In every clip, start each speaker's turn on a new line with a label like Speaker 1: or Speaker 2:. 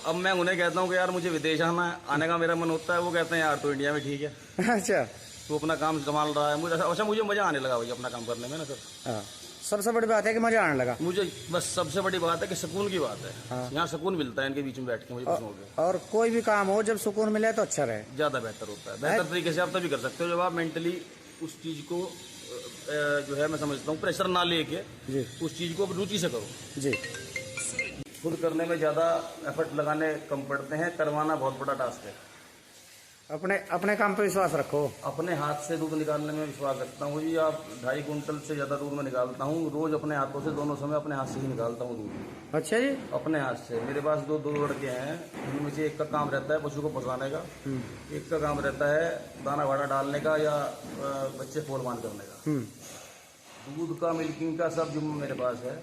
Speaker 1: अब मैं उन्हें कहता हूँ कि यार मुझे विदेश आने का मेरा मन होता है, वो कहते हैं यार तो इंडिया में ठीक है।
Speaker 2: अच्छा,
Speaker 1: तो अपना काम संभाल रहा है। मुझे मजा आने लगा भाई अपना काम करने में ना सर।
Speaker 2: हाँ, सबसे बड़ी बात है कि मजा आने लगा
Speaker 1: मुझे बस सबसे बड़ी बात है कि सुकून की बात है।
Speaker 2: हाँ।
Speaker 1: यहाँ सुकून मिलता है इनके बीच में बैठ के, मुझे कुछ हो गया।
Speaker 2: और कोई भी काम हो जब सुकून मिले तो अच्छा रहे,
Speaker 1: ज़्यादा बेहतर होता है। बेहतर तरीके से आप तभी कर सकते हो जब आप मेंटली उस चीज़ को जो है मैं समझता हूँ प्रेशर ना लेके उस चीज़ को रुचि से करो जी। खुद करने में ज़्यादा एफर्ट लगाने कम पड़ते हैं, करवाना बहुत बड़ा टास्क है।
Speaker 2: अपने काम पे विश्वास रखो।
Speaker 1: अपने हाथ से दूध निकालने में विश्वास रखता हूँ जी। आप 2.5 कुंटल से ज़्यादा दूध में निकालता हूँ रोज़ अपने हाथों से, दोनों समय अपने हाथ से ही निकालता हूँ दूध।
Speaker 2: अच्छा जी,
Speaker 1: अपने हाथ से। मेरे पास दो लड़के हैं, उनमें से एक का काम रहता है पशु को पसाने का, एक का काम रहता है दाना वाड़ा डालने का या बच्चे फोलमान करने का। दूध का, मिल्किंग का सब जुम्मा मेरे पास है।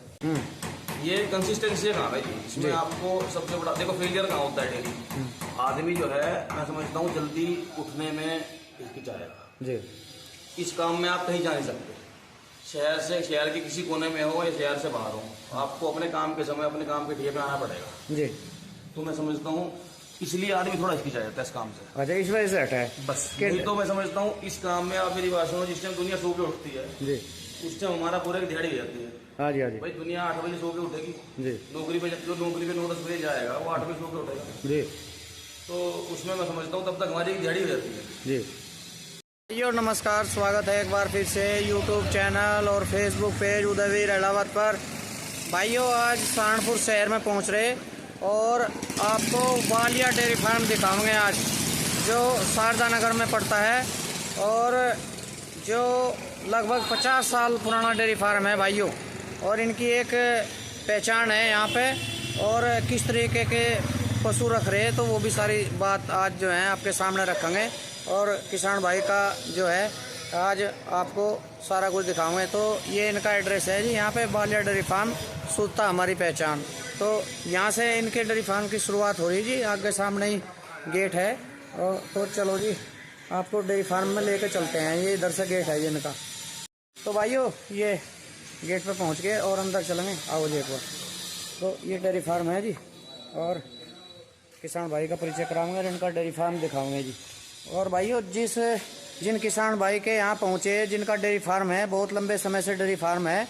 Speaker 1: ये कंसिस्टेंसी का काम है जी। इसमें आपको सबसे बड़ा देखो फेलियर कहाँ होता है डेली। आदमी जो है मैं समझता हूँ जल्दी उठने में हिचकिचाएगा जी। इस काम में आप कहीं जा नहीं सकते, शहर के किसी कोने में हो या शहर से बाहर हो, आपको अपने काम के समय अपने काम के ठिकाने पे आना पड़ेगा जी। तो मैं समझता हूँ इसलिए आदमी थोड़ा हिचकिचा जाता है इस काम से।
Speaker 2: अच्छा, इस वजह से हटा है
Speaker 1: बस। तो मैं समझता हूँ इस काम में आप मेरी बात सुनो, जिस टाइम दुनिया सो के उठती है जी उस टाइम हमारा पूरे की दिहाड़ी हो जाती है।
Speaker 2: हाँ जी, हाँ जी।
Speaker 1: भाई दुनिया 8 बजे सो के उठेगी जी। नौकरी पे 9-10 बजे जाएगा वो 8 बजे सो के उठेगा जी। तो उसमें मैं समझता हूँ तब तक हमारी दिहाड़ी हो जाती है
Speaker 2: जी। यो नमस्कार, स्वागत है एक बार फिर से यूट्यूब चैनल और फेसबुक पेज उदयवीर इलाहाबाद पर। भाइयों, आज सहारनपुर शहर में पहुँच रहे और आपको वालिया डेयरी फार्म दिखाऊंगे आज, जो शारदा नगर में पड़ता है और जो लगभग 50 साल पुराना डेयरी फार्म है भाइयों। और इनकी एक पहचान है यहाँ पे, और किस तरीके के पशु रख रहे हैं तो वो भी सारी बात आज जो है आपके सामने रखेंगे। और किसान भाई का जो है आज आपको सारा कुछ दिखाऊंगे। तो ये इनका एड्रेस है जी, यहाँ पे वालिया डेयरी फार्म, सुता हमारी पहचान। तो यहाँ से इनके डेयरी फार्म की शुरुआत हो रही जी, आगे सामने ही गेट है। और तो चलो जी आपको डेयरी फार्म में लेके चलते हैं। ये इधर से गेट है ये इनका। तो भाइयों ये गेट पे पहुँच गए और अंदर चलेंगे, आओ जी एक बार। तो ये डेयरी फार्म है जी, और किसान भाई का परिचय कराऊंगे और इनका डेयरी फार्म दिखाऊंगे जी। और भाइयों जिन किसान भाई के यहाँ पहुँचे, जिनका डेयरी फार्म है, बहुत लंबे समय से डेयरी फार्म है,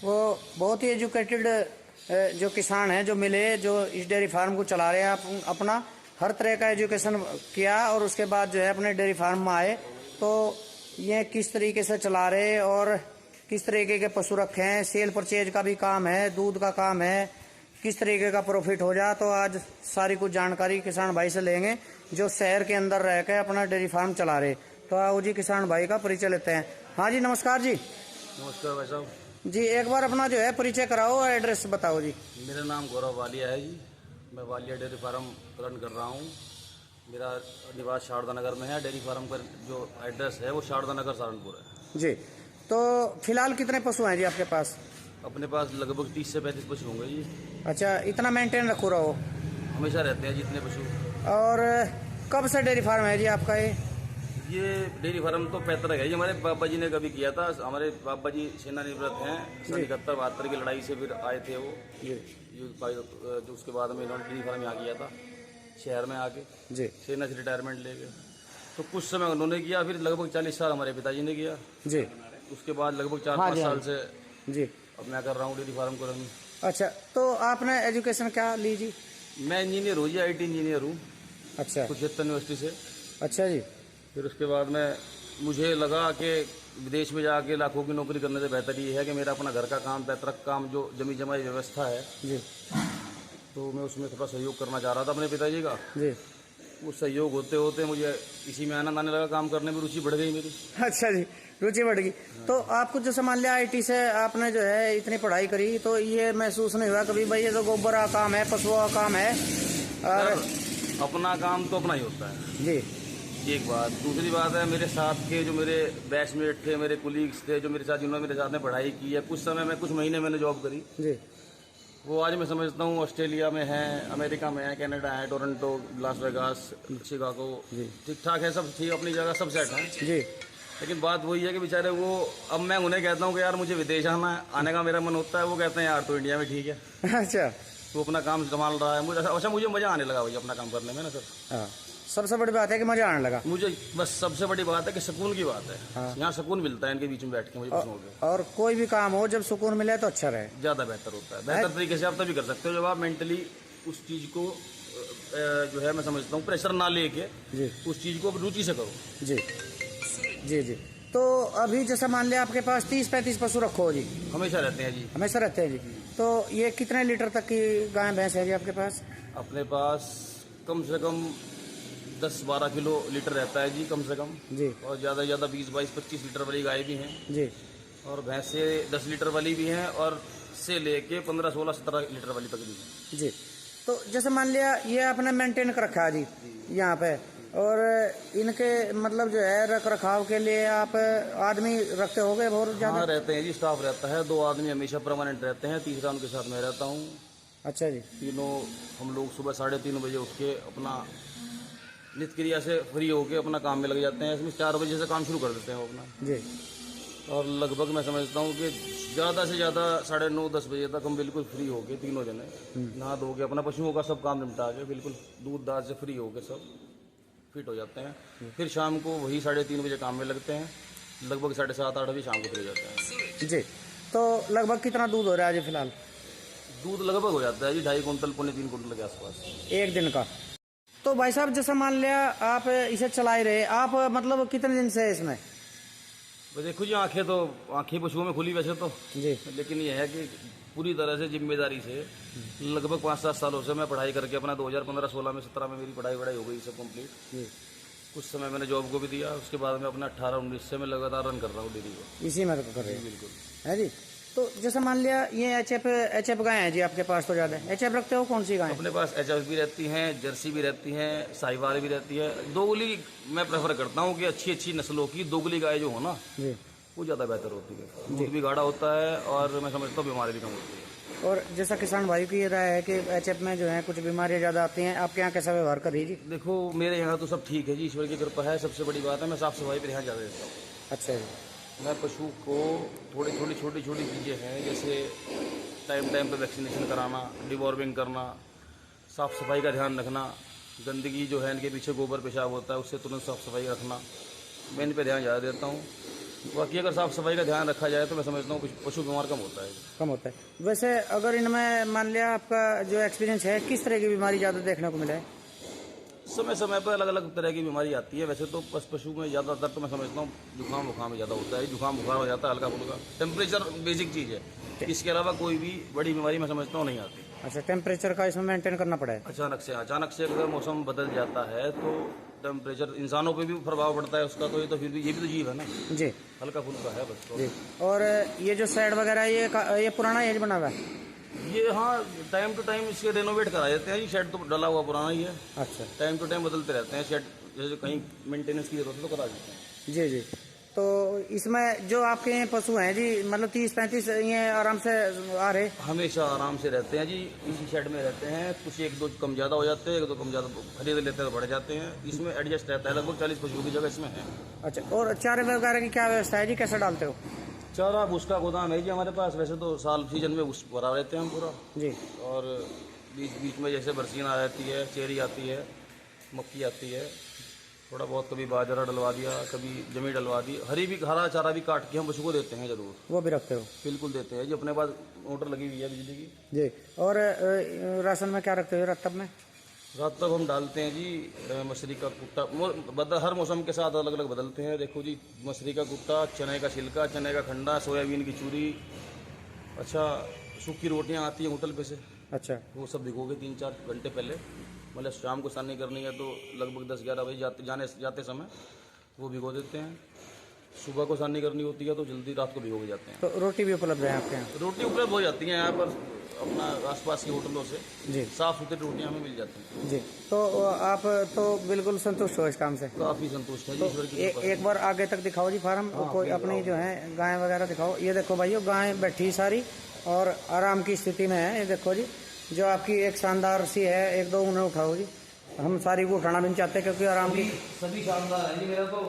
Speaker 2: वो बहुत ही एजुकेटेड जो किसान हैं जो मिले, जो इस डेयरी फार्म को चला रहे हैं, अपना हर तरह का एजुकेशन किया और उसके बाद जो है अपने डेयरी फार्म में आए। तो ये किस तरीके से चला रहे और किस तरीके के पशु रखे हैं, सेल परचेज का भी काम है, दूध का काम है, किस तरीके का प्रॉफिट हो जाए, तो आज सारी कुछ जानकारी किसान भाई से लेंगे जो शहर के अंदर रह के अपना डेयरी फार्म चला रहे। तो आओ जी किसान भाई का परिचय लेते हैं। हाँ जी, नमस्कार जी।
Speaker 1: नमस्कार भाई साहब
Speaker 2: जी, एक बार अपना जो है परिचय कराओ और एड्रेस बताओ जी।
Speaker 1: मेरा नाम गौरव वालिया है जी। मैं वालिया डेयरी फार्म रन कर रहा हूँ। मेरा निवास शारदा नगर में है। डेयरी फार्म का जो एड्रेस है वो शारदा नगर सहारनपुर है
Speaker 2: जी। तो फिलहाल कितने पशु हैं जी आपके पास?
Speaker 1: अपने पास लगभग 30 से 35 पशु होंगे जी।
Speaker 2: अच्छा, इतना मेंटेन रखो रहो?
Speaker 1: हमेशा रहते हैं जितने पशु। और
Speaker 2: कब से डेयरी फार्म है जी आपका?
Speaker 1: ये डेयरी फार्म तो 75 है जी। हमारे बाबा जी ने कभी किया था। हमारे बाबा जी सेनानिवृत्त हैं, 71-72 की लड़ाई से फिर आए थे वो तो उसके बाद में इन्होंने डेयरी फार्म यहाँ किया था शहर में आके जी। सेना से रिटायरमेंट ले गए तो कुछ समय उन्होंने किया, फिर लगभग 40 साल हमारे पिताजी ने किया जी। उसके बाद लगभग 4-5 साल से जी अब मैं कर रहा हूँ डेयरी फार्म को रन। अच्छा, तो आपने एजुकेशन क्या ली जी? मैं इंजीनियर हूँ जी, IT इंजीनियर हूँ। अच्छा, कुरुक्षेत्र यूनिवर्सिटी से। अच्छा जी। फिर उसके बाद में मुझे लगा कि विदेश में जाके लाखों की नौकरी करने से बेहतर ये है कि मेरा अपना घर का काम, पैतृक काम, जो जमी जमाई व्यवस्था है जी, तो मैं उसमें थोड़ा सहयोग करना चाह रहा था अपने पिताजी का जी। वो सहयोग होते होते मुझे इसी में आनंद आने लगा, काम करने में रुचि बढ़ गई मेरी। अच्छा जी, रुचि बढ़ गई। तो आपको जैसे मान लिया IT से आपने जो है इतनी पढ़ाई करी, तो ये महसूस नहीं हुआ कभी भाई ये तो गोबर का काम है, पशुओं का काम है? और अपना काम तो अपना ही होता है जी, एक बात। दूसरी बात है, मेरे साथ के जो मेरे बैचमेट थे, मेरे कुलीग्स थे जो मेरे साथ, जिन्होंने मेरे साथ में पढ़ाई की है, कुछ समय में, कुछ महीने मैंने जॉब करी जी, वो आज मैं समझता हूँ ऑस्ट्रेलिया में है, अमेरिका में है, कनाडा है, टोरंटो, लास वेगास, शिकागो, ठीक ठाक है, सब ठीक अपनी जगह, सब सेट है जी। लेकिन बात वही है कि बेचारे वो, अब मैं उन्हें कहता हूँ कि यार मुझे विदेश आने का मेरा मन होता है, वो कहते हैं यार तो इंडिया में ठीक है। अच्छा, वो अपना काम संभाल रहा है। मुझे अच्छा मुझे मजा आने लगा भाई अपना काम करने में ना सर।
Speaker 2: हाँ, सबसे बड़ी बात है कि मजा आने लगा।
Speaker 1: मुझे बस सबसे बड़ी बात है कि सुकून की बात है।
Speaker 2: हाँ।
Speaker 1: यहाँ सुकून मिलता है इनके बीच में बैठ के मुझे पसंद हो गया।
Speaker 2: और कोई भी काम हो जब सुकून मिले तो अच्छा रहे,
Speaker 1: ज़्यादा बेहतर होता है। बेहतर तरीके से आप तभी कर सकते हो जब आप मेंटली उस चीज़ को जो है मैं समझता हूँ प्रेशर ना लेके
Speaker 2: जी
Speaker 1: उस चीज़ को रुचि से करो।
Speaker 2: जी जी जी। तो अभी जैसा मान लिया आपके पास 30-35 पशु रखो जी,
Speaker 1: हमेशा रहते हैं जी।
Speaker 2: हमेशा रहते हैं जी। तो ये कितने लीटर तक की गाय भैंस है जी आपके पास?
Speaker 1: अपने पास कम से कम 10-12 किलो लीटर रहता है जी कम से कम।
Speaker 2: जी
Speaker 1: और ज़्यादा से ज़्यादा 20-22-25 लीटर वाली गाय भी हैं
Speaker 2: जी।
Speaker 1: और भैंसे 10 लीटर वाली भी हैं और से लेके 15-16-17 लीटर वाली तक भी हैं
Speaker 2: जी। तो जैसे मान लिया ये आपने मेंटेन कर रखा है जी यहाँ पे, और इनके मतलब जो है रख रखाव के लिए आप आदमी रखते होगे बहुत ज़्यादा?
Speaker 1: हाँ रहते हैं जी, स्टाफ रहता है, 2 आदमी हमेशा परमानेंट रहते हैं, तीसरा उनके साथ मैं रहता हूँ।
Speaker 2: अच्छा जी।
Speaker 1: तीनों हम लोग सुबह 3:30 बजे उठ के अपना नित्य क्रिया से फ्री होके अपना काम में लग जाते हैं। इसमें 4 बजे से काम शुरू कर देते हैं वो अपना
Speaker 2: जी।
Speaker 1: और लगभग मैं समझता हूँ कि ज़्यादा से ज़्यादा 9:30-10 बजे तक हम बिल्कुल फ्री होके तीनों जने नहा धो के अपना पशुओं का सब काम निपटा के बिल्कुल दूध दाद से फ्री होके सब फिट हो जाते हैं। फिर शाम को वही 3:30 बजे काम में लगते हैं, लगभग 7:30-8 बजे शाम को फ्री हो जाते हैं
Speaker 2: जी। तो लगभग कितना दूध हो रहा है जी फिलहाल?
Speaker 1: दूध लगभग हो जाता है जी 2.5 कुंटल 3 कुंटल के आसपास
Speaker 2: एक दिन का। तो भाई साहब जैसा मान लिया आप इसे चला ही रहे, आप मतलब कितने दिन से है इसमें?
Speaker 1: तो देखो जी आंखें पशुओं में खुली वैसे तो
Speaker 2: जी।
Speaker 1: लेकिन ये है कि पूरी तरह से जिम्मेदारी से लगभग 5-7 सालों से मैं पढ़ाई करके अपना 2015-16 में 17 में मेरी पढ़ाई हो गई सब कंप्लीट।
Speaker 2: जी।
Speaker 1: कुछ समय मैंने जॉब को भी दिया, उसके बाद में अपना 18-19 से मैं लगातार रन कर रहा हूँ डेयरी को।
Speaker 2: इसी में कर रहे हैं?
Speaker 1: बिल्कुल
Speaker 2: है जी। तो जैसे मान लिया ये एचएफ गाय हैं जी आपके पास, तो ज़्यादा एचएफ रखते हो कौन सी गाय?
Speaker 1: अपने पास एचएफ भी रहती हैं, जर्सी भी रहती हैं, साहिवाल भी रहती है। दोगली मैं प्रेफर करता हूँ कि अच्छी नस्लों की दोगली गाय जो हो ना
Speaker 2: जी
Speaker 1: वो ज़्यादा बेहतर होती है। दूध भी गाढ़ा होता है और मैं समझता हूँ बीमारी भी कम होती है।
Speaker 2: और जैसा किसान भाई की ये राय है कि एचएफ में जो है कुछ बीमारियां ज़्यादा आती हैं, आपके यहाँ कैसा व्यवहार कर रही जी?
Speaker 1: देखो मेरे यहाँ तो सब ठीक है जी, ईश्वर की कृपा है। सबसे बड़ी बात है मैं साफ़ सफाई पर ध्यान ज़्यादा देता हूँ।
Speaker 2: अच्छा जी।
Speaker 1: मैं पशु को थोड़ी छोटी चीज़ें हैं जैसे टाइम पे वैक्सीनेशन कराना, डिवॉर्मिंग करना, साफ़ सफाई का ध्यान रखना, गंदगी जो है इनके पीछे गोबर पेशाब होता है उससे तुरंत साफ़ सफाई रखना, मैं इन पर ध्यान ज़्यादा देता हूँ। बाकी अगर साफ़ सफाई का ध्यान रखा जाए तो मैं समझता हूँ पशु बीमार कम होता है।
Speaker 2: कम होता है। वैसे अगर इनमें मान लिया आपका जो एक्सपीरियंस है, किस तरह की बीमारी ज़्यादा देखने को मिला है?
Speaker 1: समय पर अलग अलग तरह की बीमारी आती है। वैसे तो पशु में ज़्यादातर तो मैं समझता हूँ जुकाम बुखार ज़्यादा होता है, जुकाम बुखार हो जाता है हल्का फुल्का। टेम्परेचर बेसिक चीज़ है, इसके अलावा कोई भी बड़ी बीमारी मैं समझता हूँ नहीं आती।
Speaker 2: अच्छा, टेम्परेचर का इसमें मेंटेन करना पड़ा है?
Speaker 1: अचानक से अगर मौसम बदल जाता है तो टेम्परेचर इंसानों पे भी प्रभाव पड़ता है उसका, तो ये भी तो जीव है ना
Speaker 2: जी,
Speaker 1: हल्का फुल्का है बस तो।
Speaker 2: जी। और ये जो शेड वगैरह ये पुराना एज बना हुआ है?
Speaker 1: ये हाँ टाइम टू टाइम इसके रेनोवेट करा देते हैं जी। शेड तो डला हुआ पुराना ही है।
Speaker 2: अच्छा।
Speaker 1: टाइम टू टाइम बदलते रहते हैं शेड, जैसे कहीं मेंटेनेंस की जरूरत है तो करा देते हैं।
Speaker 2: जी जी। तो इसमें जो आपके पशु हैं जी मतलब 30-35 ये आराम से आ रहे?
Speaker 1: हमेशा आराम से रहते हैं जी, इसी शेड में रहते हैं। कुछ 1-2 कम ज़्यादा हो जाते हैं, 1-2 कम ज़्यादा खरीद लेते हैं तो बढ़ जाते हैं। इसमें एडजस्ट रहता है, लगभग 40 पशुओं की जगह इसमें है।
Speaker 2: अच्छा, और चारे वगैरह की क्या व्यवस्था है जी, कैसे डालते हो?
Speaker 1: चारा भूस का गोदाम है जी हमारे पास। वैसे तो साल सीजन में भूस भरा रहते हैं हम पूरा
Speaker 2: जी।
Speaker 1: और बीच में जैसे बरसीन आ जाती है, चेरी आती है, मक्की आती है, थोड़ा बहुत कभी बाजरा डलवा दिया, कभी जमी डलवा दी। हरा चारा भी काट के हम पशु को देते हैं जरूर।
Speaker 2: वो भी रखते हो?
Speaker 1: बिल्कुल देते हैं जी, अपने पास मोटर लगी हुई है बिजली की।
Speaker 2: जी। और राशन में क्या रखते हो रत्तब में?
Speaker 1: रात तक हम डालते हैं जी मछली का कुट्टा, हर मौसम के साथ अलग अलग बदलते हैं। देखो जी मछली का कुट्टा, चने का छिलका, चने का खंडा, सोयाबीन की चूरी, अच्छा सूखी रोटियां आती हैं होटल पे से,
Speaker 2: अच्छा,
Speaker 1: वो सब भिगो के 3-4 घंटे पहले, मतलब शाम को सानी करनी है तो लगभग 10-11 बजे जाते समय वो भिगो देते हैं। सुबह को सानी करनी होती है तो जल्दी रात को भिगो के जाते हैं।
Speaker 2: तो रोटी भी उपलब्ध है आपके यहाँ?
Speaker 1: रोटी उपलब्ध हो जाती है यहाँ पर अपना आसपास की होटलों से।
Speaker 2: जी।
Speaker 1: साफ़ सुथरी रोटियाँ हमें मिल जाती हैं
Speaker 2: जी। तो आप तो बिल्कुल संतुष्ट हो इस काम से?
Speaker 1: काफ़ी संतुष्ट है जी, ईश्वर की कृपा से।
Speaker 2: एक बार आगे तक दिखाओ जी फार्म, कोई अपनी जो है गाय वगैरह दिखाओ। ये देखो भाइयों गाय बैठी सारी और आराम की स्थिति में है। ये देखो जी जो आपकी एक शानदार सी है, 1-2 उन्हें उठाओ जी। हम सारी को उठाना भी नहीं चाहते क्योंकि आराम की
Speaker 1: सभी शानदार है जी मेरा तो।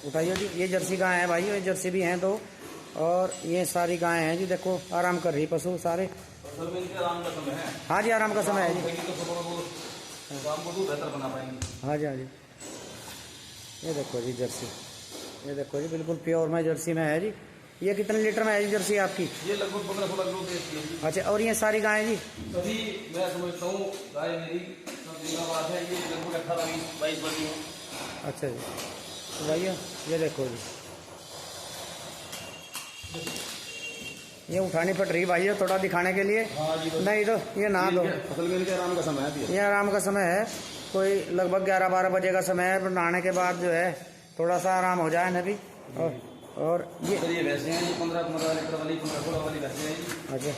Speaker 2: उठाइए जी। ये जर्सी गाय है भाई, ये जर्सी भी हैं 2 और ये सारी गायें हैं जी। देखो आराम कर रही पशु सारे।
Speaker 1: असल में इनके आराम का समय है।
Speaker 2: हाँ जी, आराम का समय है जी।
Speaker 1: तो सुबह वो शाम को दूध बेहतर बना पाएंगे।
Speaker 2: हाँ जी, हाँ जी। ये देखो जी जर्सी, ये देखो जी बिल्कुल प्योर में जर्सी में है जी। ये कितने लीटर में है जी जर्सी आपकी?
Speaker 1: ये लगभग 15-16 किलो देती है जी।
Speaker 2: अच्छा, और ये सारी गायें जी?
Speaker 1: सभी मैं समझता हूँ गाय मेरी सब जिंदाबाद है। ये लगभग 18-22 बनी है।
Speaker 2: अच्छा जी। तो भैया ये देखो जी, ये उठानी पड़ रही भाई थोड़ा दिखाने के लिए।
Speaker 1: हाँ जी,
Speaker 2: नहीं तो ये ना दो।
Speaker 1: असल में इनके आराम का समय है।
Speaker 2: ये आराम का समय है, कोई लगभग 11-12 बजे का समय है। नहाने के बाद जो है थोड़ा सा आराम हो जाए ना भी। और
Speaker 1: ये भैंसे हैं जी 15-15 लीटर वाली, 15-16 वाली भैंसे हैं जी।
Speaker 2: अच्छा,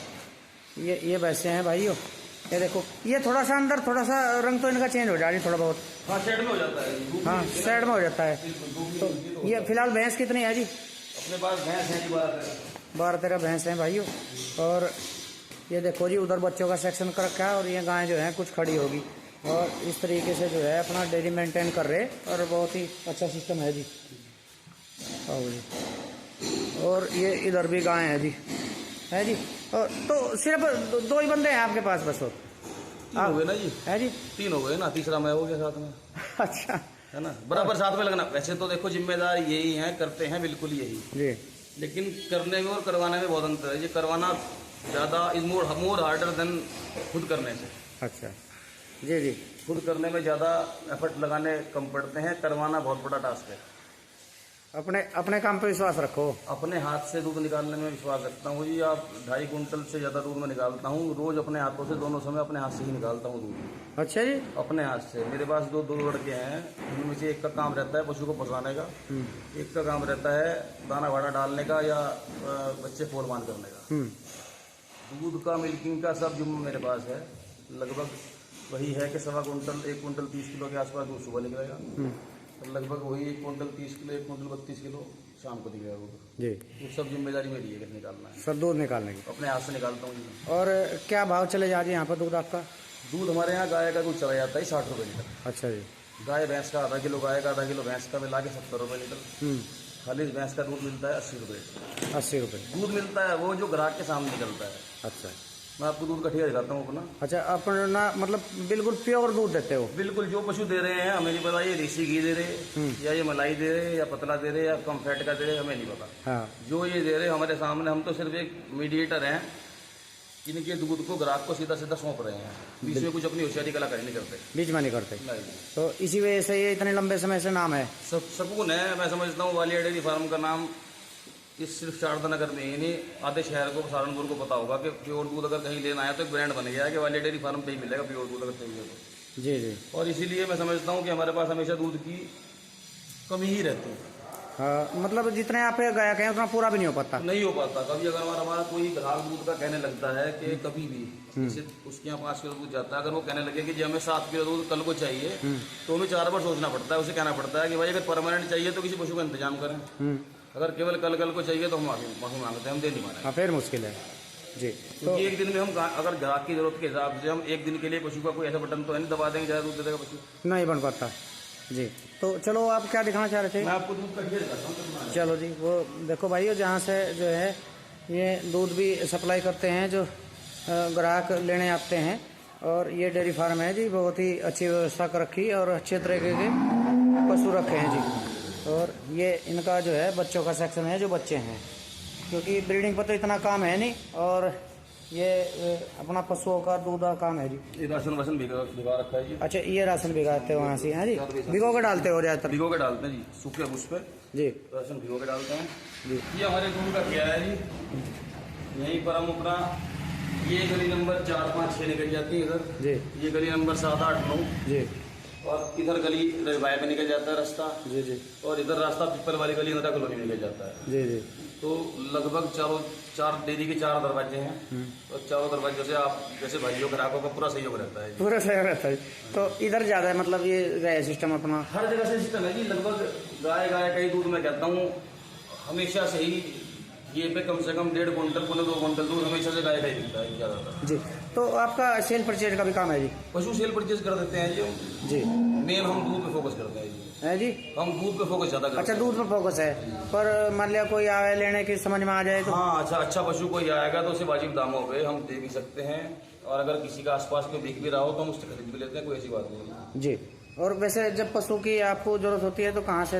Speaker 2: ये भैंसे हैं भाइयों। ये देखो, ये थोड़ा सा अंदर थोड़ा सा रंग तो इनका चेंज हो जाए थोड़ा बहुत।
Speaker 1: हाँ, साइड में हो जाता है।
Speaker 2: हाँ, साइड में हो जाता है। तो ये फिलहाल भैंस कितनी है जी?
Speaker 1: अपने पास भैंस है जी
Speaker 2: 12-13 भैंस हैं भाइयों। और ये देखो जी उधर बच्चों का सेक्शन कर रखा है और ये गायें जो हैं कुछ खड़ी होगी। और इस तरीके से जो है अपना डेयरी मेंटेन कर रहे और बहुत ही अच्छा सिस्टम है जी। आओ जी। और ये इधर भी गायें हैं जी, है जी। और तो सिर्फ दो ही बंदे हैं आपके पास बस? और
Speaker 1: 3 हो गए ना जी।
Speaker 2: है जी।
Speaker 1: 3 हो गए ना, तीसरा मैं हो गया साथ में।
Speaker 2: अच्छा,
Speaker 1: है ना, बराबर साथ में लगना। वैसे तो देखो जिम्मेदार यही है, करते हैं बिल्कुल यही
Speaker 2: जी,
Speaker 1: लेकिन करने में और करवाने में बहुत अंतर है। ये करवाना ज़्यादा इज मोर हार्डर देन खुद करने से।
Speaker 2: अच्छा जी जी।
Speaker 1: खुद करने में ज़्यादा एफर्ट लगाने कम पड़ते हैं, करवाना बहुत बड़ा टास्क है।
Speaker 2: अपने काम पे विश्वास रखो।
Speaker 1: अपने हाथ से दूध निकालने में विश्वास रखता हूँ जी। आप 2.5 कुंटल से ज़्यादा दूध में निकालता हूँ रोज़ अपने हाथों से, दोनों समय अपने हाथ से ही निकालता हूँ दूध।
Speaker 2: अच्छा जी।
Speaker 1: अपने हाथ से। मेरे पास दो लड़के हैं, उनमें से एक का काम रहता है पशु को फंसाने का, एक का काम रहता है दाना वाड़ा डालने का या बच्चे फोल बांध करने का। दूध का, मिल्किंग का सब जुम्मा मेरे पास है। लगभग वही है कि 1.25 कुंटल 1 कुंटल 30 किलो के आसपास दूध सुबह निकलेगा। तो लगभग वही 1 कुंटल 30 किलो 1 कुंटल 32 किलो शाम को दिखेगा दूध
Speaker 2: जी।
Speaker 1: वो सब जिम्मेदारी मेरी है कि निकालना है।
Speaker 2: सब दूध निकालने की
Speaker 1: अपने हाथ से निकालता हूँ जी।
Speaker 2: और क्या भाव चले जा रही है यहाँ पर दूध आपका?
Speaker 1: दूध हमारे यहाँ गाय का दूध चला जाता है 60 रुपये लीटर।
Speaker 2: अच्छा जी।
Speaker 1: गाय भैंस का आधा किलो, गाय का आधा किलो, भैंस का मिला के 70 रुपये लीटर। खाली भैंस का दूध मिलता है 80 रुपये।
Speaker 2: 80 रुपये
Speaker 1: दूध मिलता है, वो जो ग्राहक के सामने निकलता है।
Speaker 2: अच्छा,
Speaker 1: मैं आपको दूध का ठेका दिखाता हूँ अपना।
Speaker 2: अच्छा, अपना मतलब बिल्कुल प्योर दूध देते हो?
Speaker 1: बिल्कुल, जो पशु दे रहे हैं हमें नहीं पता, ये देसी घी दे रहे या ये मलाई दे रहे या पतला दे रहे या कम फैट का दे रहे, हमें नहीं पता।
Speaker 2: हाँ।
Speaker 1: जो ये दे रहे हमारे सामने, हम तो सिर्फ एक मीडिएटर हैं, इनके दूध को ग्राहक को सीधा सीधा सौंप रहे हैं। बीच में कुछ अपनी होशियारी कलाकारी नहीं करते,
Speaker 2: बीच में नहीं करते।
Speaker 1: नहीं।
Speaker 2: तो इसी वजह से ये इतने लंबे समय से नाम है।
Speaker 1: सकून है। मैं समझता हूँ वालिया डेयरी फार्म का नाम इस सिर्फ शारदा नगर में ही नहीं, आधे शहर को, सहारनपुर को पता होगा कि प्योर दूध अगर कहीं लेना है तो एक ब्रांड बन गया है कि वालिया डेयरी फार्म पे ही मिलेगा प्योर दूध अगर चाहिए तो।
Speaker 2: जी जी।
Speaker 1: और इसीलिए मैं समझता हूँ कि हमारे पास हमेशा दूध की कमी ही रहती है।
Speaker 2: हाँ, मतलब जितने आप गया कहें उतना पूरा भी नहीं हो पाता।
Speaker 1: नहीं हो पाता। कभी अगर हमारा कोई ग्राहक दूध का कहने लगता है कि कभी भी जैसे उसके यहाँ 5 किलो दूध जाता है, अगर वो कहने लगे कि जी हमें 7 किलो दूध कल को चाहिए, तो हमें 4 बार सोचना पड़ता है। उसे कहना पड़ता है कि भाई अगर परमानेंट चाहिए तो किसी पशु का इंतजाम करें, अगर केवल कल को चाहिए तो हम माफी मांगते हैं, हम दे नहीं माने।
Speaker 2: हाँ, फिर मुश्किल है जी।
Speaker 1: क्योंकि एक दिन में हम अगर ग्राहक की जरूरत के हिसाब से हम एक दिन के लिए पशु का कोई ऐसा बटन तो है नहीं दबा देंगे ज़्यादा दूध दे देगा पशु,
Speaker 2: नहीं बन पाता जी। तो चलो, आप क्या दिखाना चाह रहे थे?
Speaker 1: मैं आपको दूध का ढेर दिखाता हूँ।
Speaker 2: चलो जी, वो देखो भाई जहाँ से जो है ये दूध भी सप्लाई करते हैं जो ग्राहक लेने आते हैं। और ये डेयरी फार्म है जी, बहुत ही अच्छी व्यवस्था कर रखी और अच्छे तरीके के पशु रखे हैं जी। और ये इनका जो है बच्चों का सेक्शन है, जो बच्चे हैं, क्योंकि ब्रीडिंग पर तो इतना काम है नहीं। और ये अपना पशुओं का दूध का काम है जी।
Speaker 1: ये राशन वाशन भिगा रखा है जी।
Speaker 2: अच्छा, ये राशन भिगाते हो वहाँ से? हैं जी, भिगो के डालते हो ज़्यादातर?
Speaker 1: भिगो के डालते हैं जी, सूखे उस पर
Speaker 2: जी
Speaker 1: राशन भिगो के डालते हैं जी। ये हमारे दूध का क्या है जी, यहीं पर हम अपना ये गली नंबर 4, 5, 6 निकल जाती है इधर
Speaker 2: जी।
Speaker 1: ये गली नंबर 7, 8, 9
Speaker 3: जी
Speaker 1: और इधर गली रजवाया में निकल जाता है रास्ता
Speaker 3: जी जी
Speaker 1: और इधर रास्ता पिपल वाली गली इंदिरा कॉलोनी में निकल जाता है।
Speaker 3: जी जी
Speaker 1: तो लगभग चार डेयरी के 4 दरवाजे हैं और चारों दरवाजों से आप जैसे भाइयों ग्राहकों का पूरा सहयोग रहता है।
Speaker 2: पूरा सही रहता है। तो इधर ज़्यादा है, मतलब ये गया सिस्टम अपना
Speaker 1: हर जगह से सिस्टम है जी। लगभग गाय का ही दूध मैं कहता हूँ हमेशा से ही ये पे कम से कम 1.5 कुंटल 2 कुंटल दूध हमेशा से गाय का ही मिलता है ज़्यादातर।
Speaker 2: जी। तो आपका सेल परचेज का भी काम है जी?
Speaker 1: पशु सेल परचेज कर देते हैं
Speaker 2: जी।
Speaker 1: मेन हम दूध पे फोकस करते हैं जी।
Speaker 2: है जी?
Speaker 1: हम दूध पे फोकस ज्यादा करते
Speaker 2: अच्छा,
Speaker 1: हैं।
Speaker 2: दूध पर फोकस है। पर मान लिया कोई आवे लेने की समझ में आ जाए तो?
Speaker 1: हाँ, अच्छा पशु कोई आएगा तो उसे वाजिब दामों पे हम दे भी सकते हैं, और अगर किसी का आसपास में दिख भी रहा हो तो हम उससे खरीद भी लेते हैं, कोई ऐसी बात नहीं है
Speaker 2: जी। और वैसे जब पशु की आपको जरूरत होती है तो कहाँ से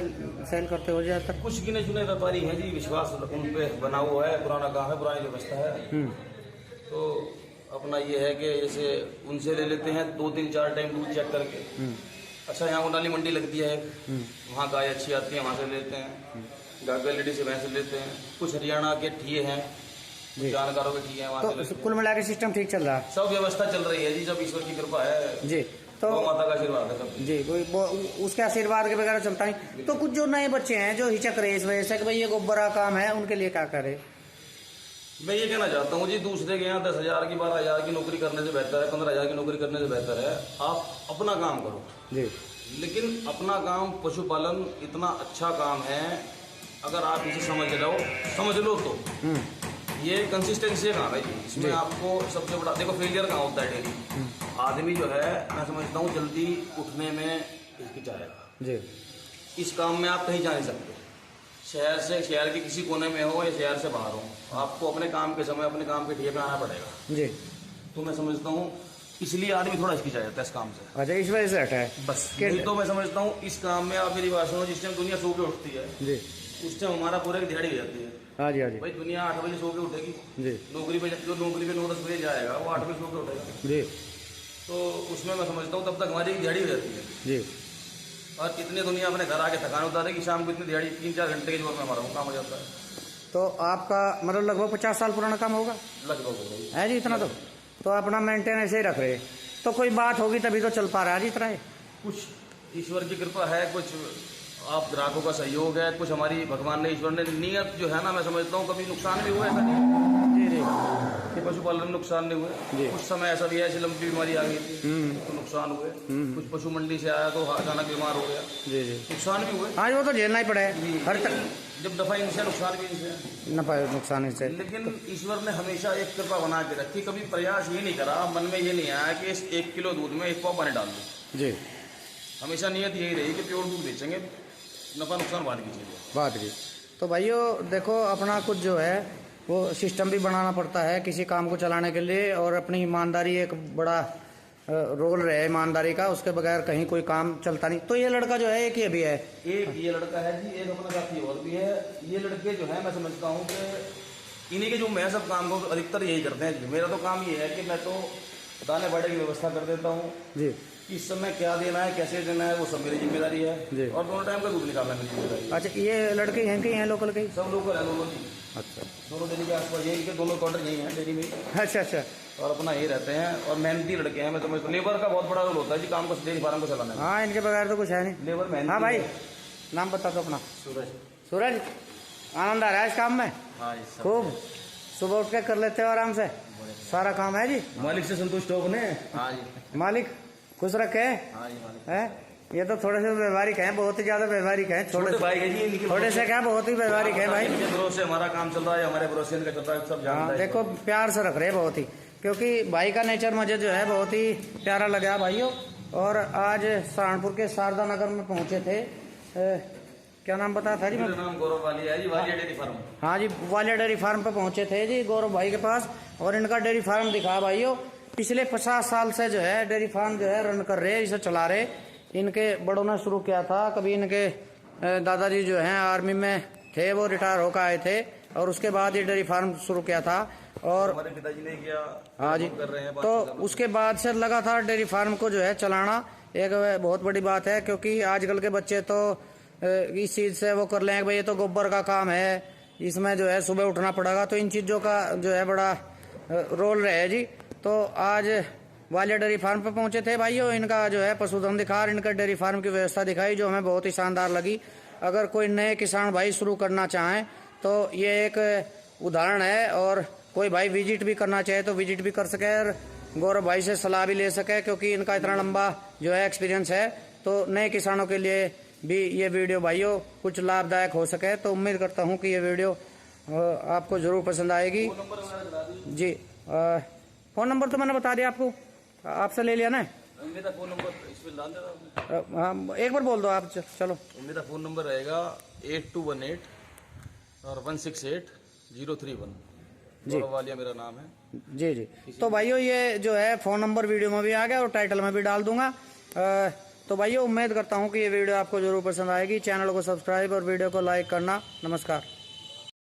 Speaker 2: सेल करते हो जाए तक?
Speaker 1: कुछ गिने चुने व्यापारी हैं जी, विश्वास उन पे बना हुआ है, पुराना काम है, पुरानी व्यवस्था है। तो अपना ये है कि जैसे उनसे ले लेते हैं 2-3-4 टाइम दूध चेक करके। अच्छा, यहाँ उनाली मंडी लगती है, वहाँ गाय अच्छी आती है, वहाँ से लेते हैं। गागलेडी से भैंस लेते हैं। कुछ हरियाणा के ठिए हैं, कुछ जानकारों के ठिए हैं, वहाँ से लेते
Speaker 2: तो
Speaker 1: हैं।
Speaker 2: कुल मिला के सिस्टम ठीक चल रहा है?
Speaker 1: सब व्यवस्था चल रही है जी, जब ईश्वर की कृपा है,
Speaker 2: जी। तो
Speaker 1: गौ माता का आशीर्वाद है सब।
Speaker 2: जी, उसके आशीर्वाद के बगैर चलता नहीं। तो कुछ जो नए बच्चे हैं जो हिचक रहे इस वजह से कि भाई ये गोबर का काम है, उनके लिए क्या करे?
Speaker 1: मैं ये कहना चाहता हूँ जी, दूसरे के यहाँ 10,000 की 12,000 की नौकरी करने से बेहतर है, 15,000 की नौकरी करने से बेहतर है आप अपना काम करो
Speaker 2: जी।
Speaker 1: लेकिन अपना काम पशुपालन इतना अच्छा काम है, अगर आप इसे समझ लो तो ये कंसिस्टेंसी काम है जी। इसमें आपको सबसे बड़ा देखो फेलियर कहाँ होता है डेली। आदमी जो है, मैं समझता हूँ जल्दी उठने में हिचकिचाएगा
Speaker 2: जी।
Speaker 1: इस काम में आप कहीं जा नहीं सकते, शहर के किसी कोने में हो या शहर से बाहर हो, आपको अपने काम के समय अपने काम के ठिए पे आना पड़ेगा
Speaker 2: जी।
Speaker 1: तो मैं समझता हूँ इसलिए आदमी थोड़ा हिचकिचा जाता है इस काम से।
Speaker 2: अच्छा, इस वजह से हटा है
Speaker 1: बस नहीं तो मैं समझता हूँ इस काम में आप मेरी बात सुनो, जिस टाइम दुनिया सो के उठती है
Speaker 2: जी।
Speaker 1: उस टाइम हमारा पूरा एक दिहाड़ी हो जाती है।
Speaker 2: हाँ जी, हाँ जी।
Speaker 1: भाई दुनिया 8 बजे सो के उठेगी
Speaker 2: जी।
Speaker 1: नौकरी पे 9-10 बजे जाएगा, वो 8 बजे सो के उठेगा।
Speaker 2: जी।
Speaker 1: तो उसमें मैं समझता हूँ तब तक हमारी एक दिहाड़ी हो जाती है।
Speaker 2: जी।
Speaker 1: और कितने दुनिया अपने घर आके थकान उतारेगी, शाम को इतनी दिहाड़ी 3-4 घंटे के जोर में हमारा काम हो जाता है।
Speaker 2: तो आपका मतलब लगभग 50 साल पुराना काम होगा?
Speaker 1: लगभग हो गई
Speaker 2: है जी, इतना तो अपना मेंटेन ऐसे ही रख रहे। तो कोई बात होगी तभी तो चल पा रहा है जी इतना ही।
Speaker 1: कुछ ईश्वर की कृपा है, कुछ आप ग्राहकों का सहयोग है, कुछ हमारी भगवान ने ईश्वर ने नियत जो है ना, मैं समझता हूँ कभी नुकसान भी हुआ, ऐसा नहीं
Speaker 2: जी। जी।
Speaker 1: कि पशुपालन में नुकसान नहीं हुए। कुछ समय ऐसा भी है, ऐसी लंबी बीमारी आ गई थी तो नुकसान हुए। कुछ पशु मंडी से आया तो अचानक बीमार हो गया,
Speaker 2: जी। जी।
Speaker 1: नुकसान भी हुए।
Speaker 2: हाँ, वो तो झेलना ही पड़ा है हर तक।
Speaker 1: जब दफा इनसे नुकसान भी इनसे
Speaker 2: नफा नुकसान से।
Speaker 1: लेकिन ईश्वर ने हमेशा एक कृपा बना के रखी, कभी प्रयास ये नहीं करा, मन में ये नहीं आया कि इस 1 किलो दूध में 1 पाव पानी डाल दूं।
Speaker 2: जी।
Speaker 1: हमेशा नियत यही रही कि प्योर दूध बेचेंगे, नफा नुकसान बाद की चीज़ है।
Speaker 2: बात की तो भाइयों देखो, अपना कुछ जो है वो सिस्टम भी बनाना पड़ता है किसी काम को चलाने के लिए, और अपनी ईमानदारी एक बड़ा रोल रहे ईमानदारी का, उसके बगैर कहीं कोई काम चलता नहीं। तो ये लड़का जो है एक ये भी है,
Speaker 1: एक ये लड़का है जी, एक अपना साथी और भी है। ये लड़के जो है मैं समझता हूँ कि इन्हीं के जो मैं सब काम को अधिकतर यही करते हैं। मेरा तो काम ये है कि मैं तो दाने बाड़े की व्यवस्था कर देता हूँ
Speaker 2: जी।
Speaker 1: इस समय क्या देना है कैसे देना है वो सब मेरी जिम्मेदारी
Speaker 2: जी।
Speaker 1: है, और दोनों टाइम का दूध निकालना मेरी जिम्मेदारी है।
Speaker 2: अच्छा, ये लड़के हैं कि हैं लोकल के?
Speaker 1: सब लोग है, दोनों जी,
Speaker 2: अच्छा।
Speaker 1: दोनों डेरी के आसपास यही के दोनों क्वार्टर यही हैं डेरी में,
Speaker 2: अच्छा। अच्छा।
Speaker 1: और अपना यही रहते हैं, और मेहनती लड़के हैं। मैं समझता हूँ लेबर का बहुत बड़ा रोल होता है जी काम को, डेरी फार्म को चलाने में।
Speaker 2: हाँ, इनके बगैर तो कुछ है नहीं।
Speaker 1: लेबर मेहनती।
Speaker 2: हाँ भाई,
Speaker 1: है।
Speaker 2: नाम बता दो अपना।
Speaker 1: सूरज।
Speaker 2: सूरज, आनंद आ रहा है इस काम में?
Speaker 1: हाँ जी,
Speaker 2: खूब। सुबह उठ के कर लेते हो आराम से सारा काम? है जी।
Speaker 1: मालिक से संतुष्ट हो अपने? हाँ जी।
Speaker 2: मालिक खुश रखे?
Speaker 1: हाँ जी मालिक।
Speaker 2: है ये तो थोड़े से व्यवहारिक हैं, बहुत ही ज्यादा व्यवहारिक हैं।
Speaker 1: छोटे भाई है जी इनके
Speaker 2: थोड़े से क्या, बहुत ही व्यवहारिक है भाई।
Speaker 1: इनके भरोसे हमारा काम चल रहा है, हमारे भरोसे इनका चल रहा है, सब जानता
Speaker 2: हाँ,
Speaker 1: है।
Speaker 2: देखो प्यार से रख रहे हैं बहुत ही, क्योंकि भाई का नेचर मुझे जो है बहुत ही प्यारा लगा भाइयों। और आज सहारनपुर के शारदा नगर में पहुंचे थे। क्या नाम बताया था जी?
Speaker 1: मेरा नाम गौरव वालिया है जी, वालिया डेयरी फार्म।
Speaker 2: हाँ जी, वालिया डेयरी फार्म पे पहुंचे थे जी गौरव भाई के पास, और इनका डेयरी फार्म दिखा भाइयों। पिछले 50 साल से जो है डेयरी फार्म जो है रन कर रहे, इसे चला रहे। इनके बड़ों ने शुरू किया था, कभी इनके दादाजी जो हैं आर्मी में थे, वो रिटायर होकर आए थे, और उसके बाद ये डेयरी फार्म शुरू किया था। और
Speaker 1: हमारे पिताजी ने किया।
Speaker 2: हाँ जी,
Speaker 1: कर रहे हैं
Speaker 2: तो उसके बाद से लगातार डेयरी फार्म को जो है चलाना एक बहुत बड़ी बात है, क्योंकि आजकल के बच्चे तो इस चीज से वो कर लेंगे भाई ये तो गोबर का काम है, इसमें जो है सुबह उठना पड़ेगा, तो इन चीजों का जो है बड़ा रोल रहे जी। तो आज वालिया डेयरी फार्म पे पहुंचे थे भाइयों, इनका जो है पशुधन दिखा, इनका डेयरी फार्म की व्यवस्था दिखाई, जो हमें बहुत ही शानदार लगी। अगर कोई नए किसान भाई शुरू करना चाहें तो ये एक उदाहरण है, और कोई भाई विजिट भी करना चाहे तो विजिट भी कर सके, और गौरव भाई से सलाह भी ले सके, क्योंकि इनका इतना लंबा जो है एक्सपीरियंस है। तो नए किसानों के लिए भी ये वीडियो भाइयों कुछ लाभदायक हो सके, तो उम्मीद करता हूँ कि ये वीडियो आपको जरूर पसंद आएगी जी। फ़ोन नंबर तो मैंने बता दिया आपको, आपसे ले लिया ना।
Speaker 1: मेरा फ़ोन नंबर इसमें डाल देता हूँ।
Speaker 2: हाँ, एक बार बोल दो आप, चलो।
Speaker 1: मेरा फ़ोन नंबर रहेगा 8218 और 168031।
Speaker 2: जी
Speaker 1: वालिया मेरा नाम है।
Speaker 2: जी जी। तो भाइयों ये जो है फ़ोन नंबर वीडियो में भी आ गया और टाइटल में भी डाल दूंगा। तो भाइयों उम्मीद करता हूँ कि ये वीडियो आपको जरूर पसंद आएगी। चैनल को सब्सक्राइब और वीडियो को लाइक करना। नमस्कार।